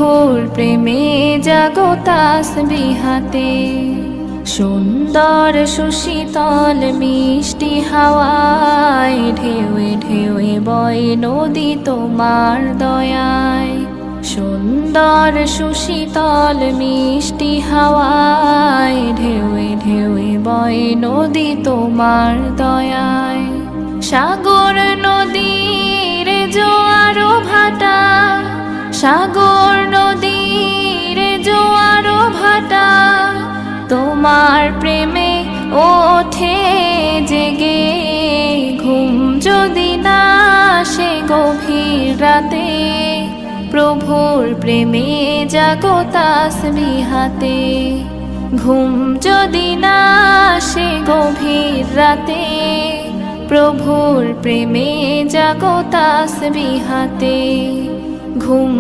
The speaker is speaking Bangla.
প্রভুর প্রেমে জাগো তাসবিহাতে। সুন্দর সুশীতল মিষ্টি হাওয়ায় ঢেউয়ে ঢেউয়ে বয় নদী তোমার দয়ায়। সুন্দর সুশীতল মিষ্টি হাওয়ায় ঢেউয়ে ঢেউয়ে বয় নদী তোমার দয়ায়। সাগর নদীর জোয়ার ভাটা, সাগর নদীর জোয়ার ভাটা, তোমার প্রেমে ওঠে জেগে। ঘুম যদি না আসে গভীর রাতে, প্রভুর প্রেমে জাগো তাসবিহাতে। ঘুম যদি না আসে গভীর রাতে, প্রভুর প্রেমে জাগো তাসবিহাতে। ঘুম